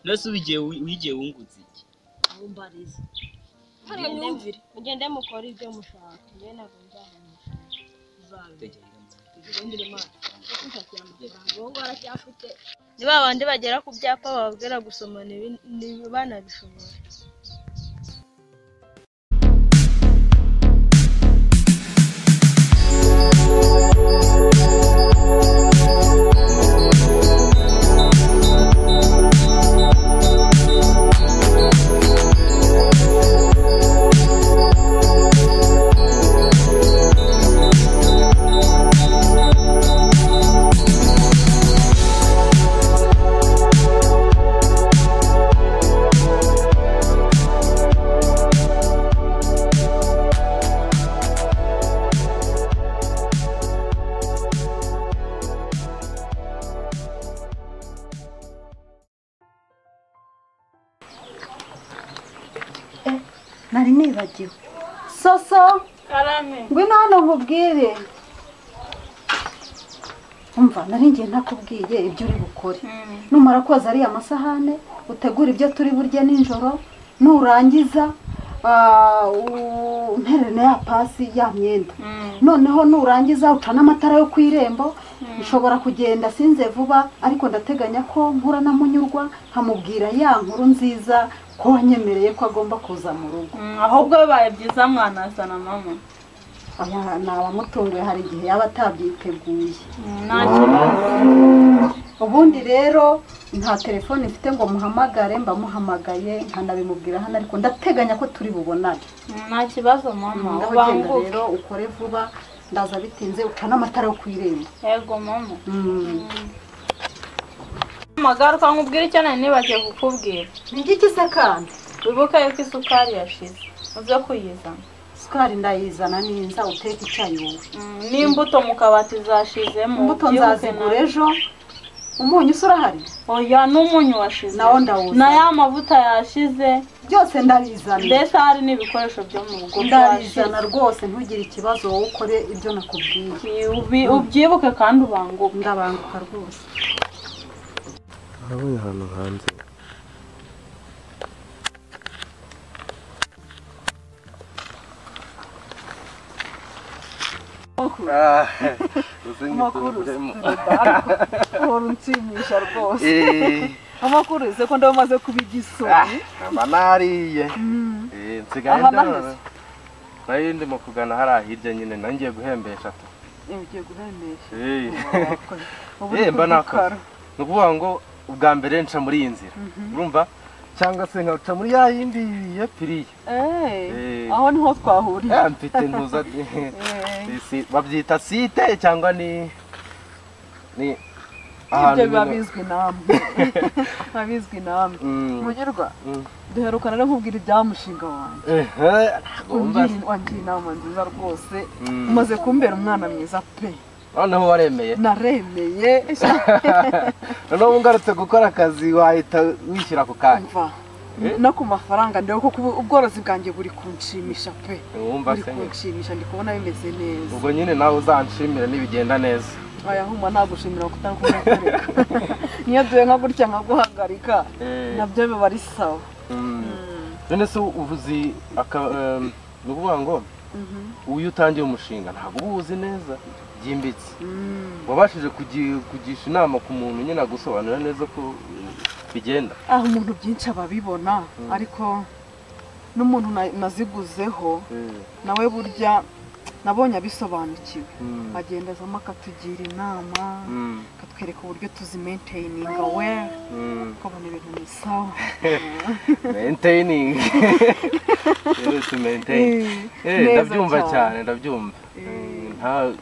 nose wigiye wungutse iki umbarize mugende mukora ibyo mushaka njye ntabwo nzahanisha ni ba bandi bagera ku byapa bababwira gusoma banabishobora nari nibagiwe soso karame ngwino hano nkubwire umva nari ngiye ntakubwiye ibyo uri bukore numara koza ariya masahane utegura ibyo turi burye nijoro nurangiza unterene ya pasi ya myenda noneho nurangiza ucana amatara yo ku irembo nshobora kugenda sinze vuba ariko ndateganya ko nkura na Munyurwa nkamubwira ya nkuru nziza ko wanyemereye ko agomba kuza mu rugo ahubwo bibaye byiza mwanazana mama aya nabamutunguye hari igihe yaba atabyiteguye ubundi rero nta telefone mfite ngo muhamagare mbamuhamagaye nkanabimubwira hano ariko ndateganya ko turi bubonane nta kibazo mama ubangura rero ukore vuba ndaza bitinze ucana amatara yo ku irembo yego mama magaruka nkubwira icyo nari nibagiye kukubwira ni iki se kandi wibuka yuko isukari yashize uze kuyizana isukari ndayizana ninza uteka icyayi wowe n'imbuto mu kabati zashizemo imbuto nzazigura ejo umunyu urahari oya n'umunyu washize nawo ndawuza na ya mavuta yashize byose ndabizana mbese hari n'ibikoresho byo mu rugo ndabizana rwose ntugire ikibazo wowe ukore ibyo nakubwiye ubyibuke kandi ubanguke ndabanguka rwose urabona ahantu hanze amakuru unshimisha rwose amakuru ese ko ndamaze kubigisoni banariye nsigaye ndabona nayo ndimo kugana hariya hirya nyine nangiye guhembesha ugiye guhembesha mba nakora ni ukuvuga ngo ubwa mbere nca muri iyi nzira urumva cyangwa se nkaca muri ya yindi ya piriya aho niho twahuriye mfite ntuza babyita site cyangwa ni ibyo biba bizwi namwe babizwi namwe Munyurwa duherukana no kubwira ibyamushinga wanjye wangiye inama nziza rwose umaze kumbera umwana mwiza pe noneho waremeye naremeye noneho ungarutse gukora akazi wahita wishyira ku kanya no ku mafaranga ndebe ko ubworozi bwanjye buri kunshimisha pe buri kunshimisha ndi kubona bimeze neza ubwo nyine nawe uzanshimire nibigenda neza aya huma nagushimira ko utari kumwereka niyo duhe nka gutya nkaguhagarika nabyo biba ari sawa none se uvuzi ni ukuvuga ngo uyu utangiye umushinga ntabwo uba uzi neza byimbitse wabashije kugisha inama ku muntu nyine agusobanurira neza ko bigenda umuntu byinshi ababibona ariko n'umuntu naziguzeho nawe burya nabonye abisobanukiwe agenda azamo akatugira inama akatwereka uburyo tuzimaintayininga ukabona ibintu ni sawa maintaining ndabyumva cyane ndabyumva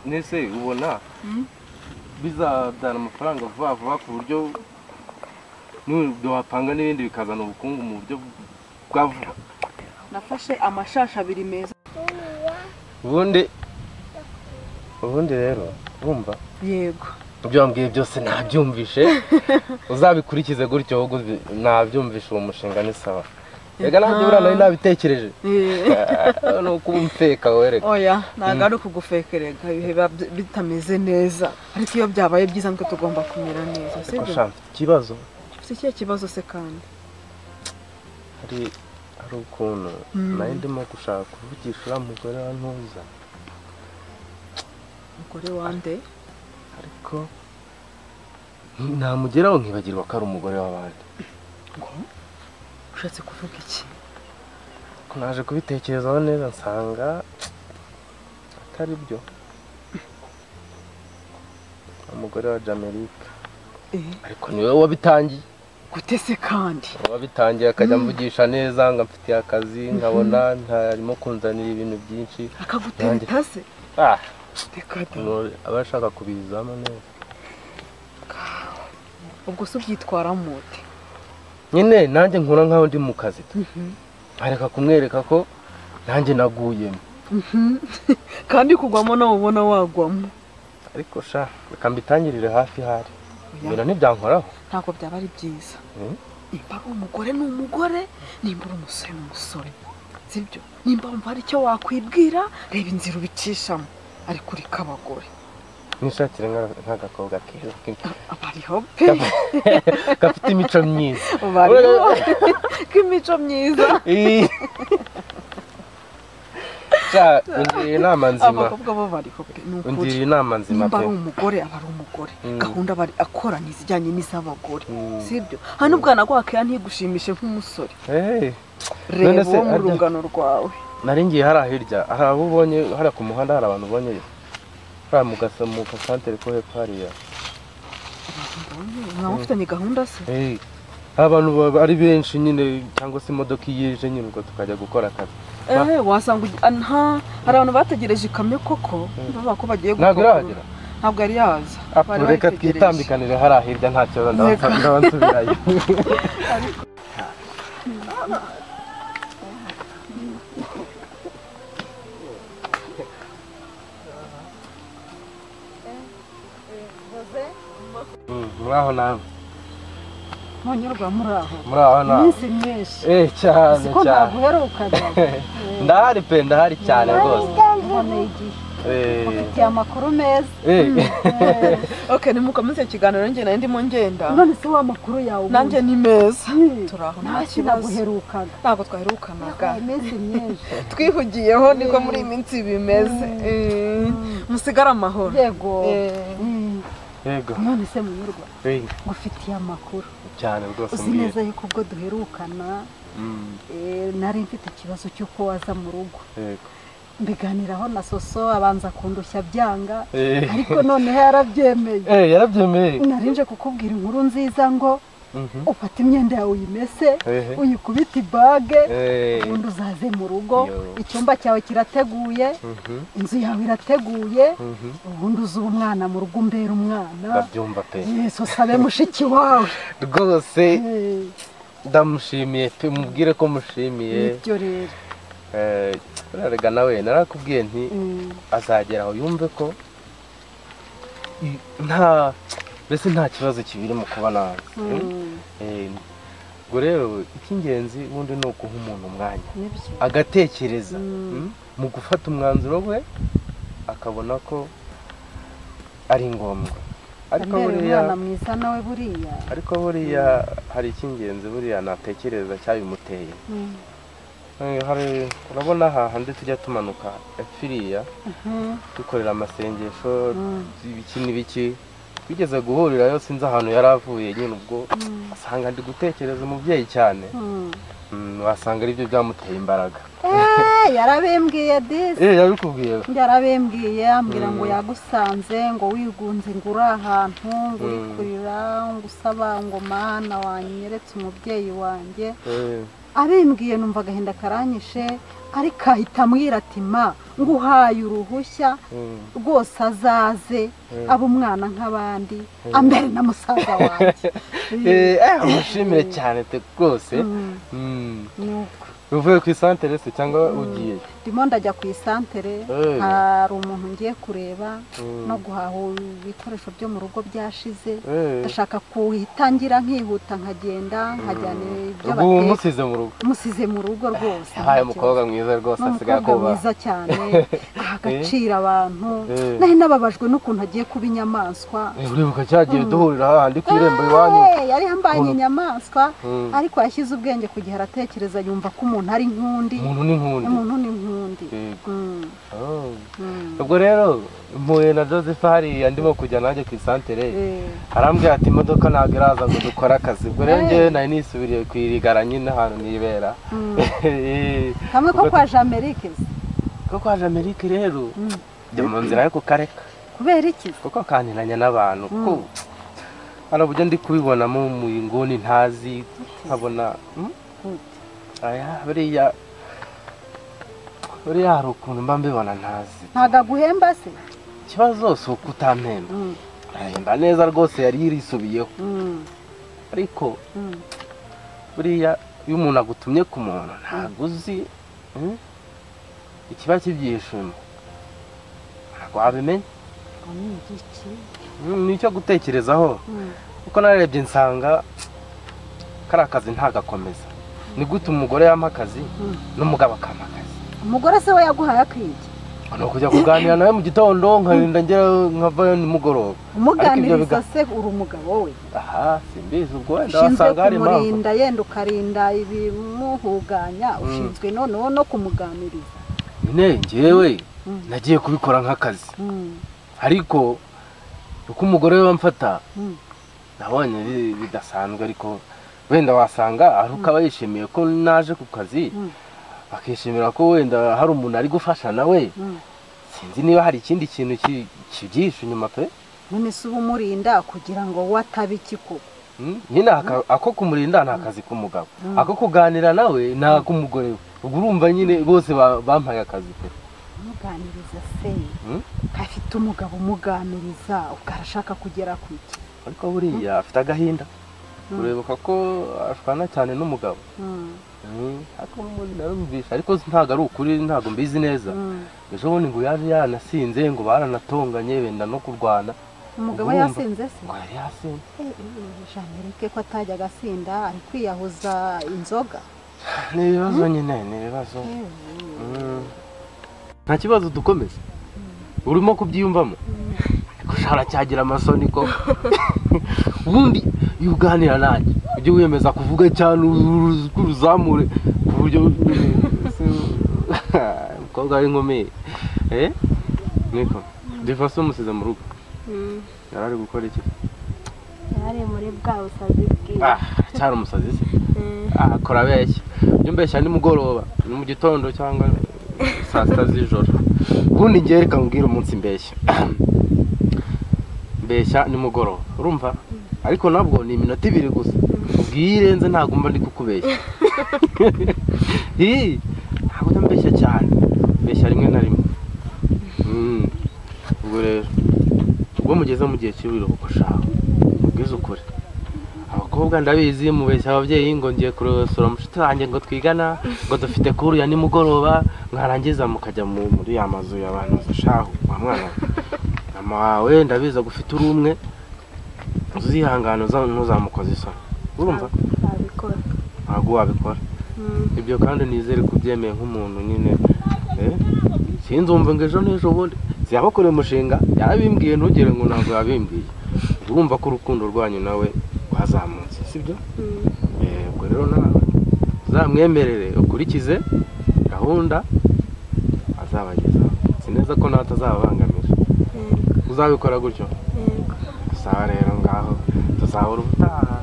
nese ubona bizabyara amafaranga vuba vuba ku buryo wapanga n'ibindi bikazana ubukungu mu buryo bwa vuba nafashe amashashi abiri meza ubundi rero wumva yego ibyo wambwiye byose nabyumvishe uzabikurikize gutyo nabyumvishe uwo mushinga ni sawa Ega nanjye bura nari nabitekereje. No kumfeka wereka. Oya, nagaru kugufekerega biba bitameze neza. Ariko iyo byabaye byiza ngo tugomba kumira neza. Sibyo? Kibazo. ufite kibazo se kandi hari ukuntu nari ndimo gushaka kuvugisha uriya mugore wa ntuza umugore wande ariko namugeraho nkibagirwa ko ari umugore w'abandi ngo ushatse kuvuga iki ko naje kubitekerezaho neza nsanga atari byo umugore wa Jamaica ariko niwe wabitangiye gute se kandi wabitangiye akajya mvugisha neza ngo mfitiye akazi nkabona ntarimo kunzanira ibintu byinshi akagutera itase abashaka kubizamo neza ubwo se ubyitwaramo ute nyine nanjye nkura nkaho ndi mu kazi areka kumwereka ko nanjye naguyemo kandi kugwamo nawe ubona wagwamo ariko sha reka mbitangirire hafi hari ibintu ntibyankoraho ntabwo byaba ari byiza nimba ari umugore ni umugore nimba uri umusore ni umusore sibyo nimba wumva hari icyo wakwibwira reba inzira ubicishamo ariko uri k'abagore nishakire nk'agakobwa keza bariho pe gafite imico myiza bariho k'imico myiza ungiriye inama nzima abakobwa bo bariho pe ungiriye inama nzima nimba pe ari umugore aba ari umugore gahunda bari akora n'izijyanye n'iz'abagore sibyo hano ubwana bwakaya ntigushimishe nk'umusore reba uwo mu rungano rwawe nari ngiye hariya hirya hari abo ubonye hariya ku muhanda hari abantu ubonye hariya mu gasantere ko hepfo hariya mwaba ufitanye gahunda se abantu ari benshi nyine cyangwa se imodoka iyije nyine ubwo tukajya gukora akazi wasanga hari abantu bategereje ikamyo koko bavuga ko bagiye ntabwo irahagera ntabwo yari yaza reka twitambikanire hariya hirya nta kibazo ndaba nsubirayo muraho nawe Munyurwa muraho nawe iminsi myinshi cyane siko naguherukaga ndahari cyane rwose mboneye igihe ufitiye amakuru meza nimukomeze ikiganiro njye nari ndimo ngenda none se w'amakuru yawe nanjye ni meza turaho nta kibazo ntabwo twaherukanaga iminsi myinshi twihugiyeho niko muri iyi minsi bimeze musigare amahoro yego none se Munyurwa ngufitiye amakuru cyane rwose uzi neza yuko ubwo duherukana nari mfite ikibazo cy'uko waza mu rugo mbiganiraho na soso abanza kundushya byanga ariko noneho yarabyemeye narinje kukubwira inkuru nziza ngo ufata imyenda yawe uyimese uyikubita ibage ubundi uzaze mu rugo icyumba cyawe kirateguye inzu yawe irateguye ubundi uzuba umwana mu rugo umbera umwana ndabyumva pe soso abe mushiki wawe rwose ndamushimiye pe mubwire ko mushimiye nibyo rero rega nawe narakubwiye nti azageraho yumve ko mbese nta kibazo kibiri mu kuba nawe ubwo rero icy'ingenzi ubundi ni ukuha umuntu umwanya agatekereza mu gufata umwanzuro we akabona ko ari ngombwa ariko buriya hari icy'ingenzi buriya natekereza cyabimuteye urabona hahandi tujya tumanuka firiya dukorera amasengesho ibiki n'ibiki twigeze guhurirayo sinzi ahantu yari avuye nyine ubwo asanga ndi gutekereza umubyeyi cyane wasanga aribyo byamuteye imbaraga yarabimbwiye disi yabikubwiye yarabimbwiye ambwira ngo yagusanze ngo wigunze ngo uri ahantu ngo uri kurira ngo usaba ngo mana wanyeretse umubyeyi wanjye abimbwiye numva agahinda karanyishe ariko ahita ambwira ati ma nguhaye uruhushya rwose azaze aba umwana nk'abandi ambere na musaza wanjye umushimire cyane te rwose uvuye ku isantere se cyangwa ugiye ndimo ndajya ku isantere hari umuntu ngiye kureba no guhaha ibikoresho byo mu rugo byashize ndashaka kuhitangira nkihuta nkagenda nkajyana ibyo bateka musize mu rugo rwose haye umukobwa mwiza rwose asigaye kuba mwiza cyane agacira abantu nahi nababajwe n'ukuntu agiye kuba inyamaswa uribuka cyagiye duhurira hahandi ku irembo iwanyu yari yambanye inyamaswa ariko yashyize ubwenge ku gihe aratekereza yumva ko umuntu ari nkundi umuntu ni nkundi ubwo rero mpuye na Joseph hariya ndimo kujya nanjye ku isantere arambwira ati imodoka ntabwo iraza ngo dukore akazi ubwo rero njyewe nari nisubiriye kwirigara nyine ahantu nibera kamwe ko kwa Jamerike ko kwa Jamerike rero ndi mu nzira yo kukareka kubera iki kuko kaniranya n'abantu ko hano buryo ndi kubibonamo mu nguni ntazi nkabona aya buriya hari ukuntu mba mbibona ntazi ntago aguhemba se ikibazo si uko utampemba arahemba neza rwose yari yirisubiyeho ariko buriya iyo umuntu agutumye ku muntu ntabwo uzi ikiba kibyishimo ntabwo wabimenya nicyo gutekerezaho kuko narebye nsanga kariya kazi ntagakomeza ni gute umugore yampa akazi n'umugabo akampa akazi umugore se we yaguhaye akiki ni ukujya kuganira nawe mu gitondo nkarinda ngera nkava nimugoroba umuganiriza se uri umugabo we aha simbizi ubwo wenda wasanga hari impamvu kumurinda yenda ukarinda ibimuhuganya ushinzwe noneho no kumuganiriza nyine njyewe nagiye kubikora nk'akazi ariko uko umugore we bamfata nabonye bidasanzwe ariko wenda wasanga ari uko aba yishimiye ko naje ku kazi bakishimira ko wenda hari umuntu ari gufasha nawe sinzi niba hari ikindi kintu kibyihishe inyuma pe none se uba umurinda kugira ngo we atabe ikikuba nyine ako kumurinda ni akazi k'umugabo ako kuganira nawe ni ak'umugore we ubwo urumva nyine bose bampaye akazi pe umuganiriza se afite umugabo umuganiriza ukarashaka kugera ku iki ariko buriya afite agahinda urebuka ko ashwana cyane n'umugabo ariko ntabwo ari ukuri ntabwo mbizi neza ejo bundi ngo yaje yanasinze ngo baranatonganye wenda no kurwana umugabo yasinze se ngo yari yasinze Jamerike ko atajya agasinda ari kwiyahuza inzoga ni ibibazo nyine ni ibibazo nta kibazo dukomeze urimo kubyiyumvamo gushara cyagira amasoni ko ubundi iyo uganira nanjye ujye wiyemeza kuvuga cyane uruzamure ku buryo umukobwa w'inkumi niko Defase umusize mu rugo yari ari gukora iki yari muri bwa busazi bwiwe cyari umusazi se akora abeshya ibyo mbeshya nimugoroba ni mu gitondo cyangwa saa sita z'ijoro ubundi ngiye reka mbwira umunsi mbeshya nimugoroba urumva ariko nabwo ni iminota 2 gusa ubwirenze ntabwo mba ndi kukubeshya ntabwo ndambeshya cyane mbeshya rimwe na rimwe ubwo rero ubwo mugeze mu gihe cy'ibiruhuko shaho ubwiza ukuri abakobwa ndabizi mubeshya ababyeyi ngo ngiye kurosora mushiti wanjye ngo twigana ngo dufite kuru ya nimugoroba mwarangiza mukajya muri ya mazu y'abantu zashaho wa mwana mama wawe ndabiza gufite uri umwe uzihangana ntuzamukoze isoni urumva abikora ntabwo wabikora ibyo kandi nizere kubyemeye nk'umuntu nyine sinzumva ngo ejo n'ejo bundi siyabakoreye umushinga yarabimbwiye ntugire ngo ntabwo yabimbwiye urumva ko urukundo rwanyu nawe rwazamutse sibyo ubwo rero nawe uzamwemerere ukurikize gahunda azabagezaho si neza ko nawe atazababangamira uzabikora gutyo sawa rero ngaho tuzahura ubutaha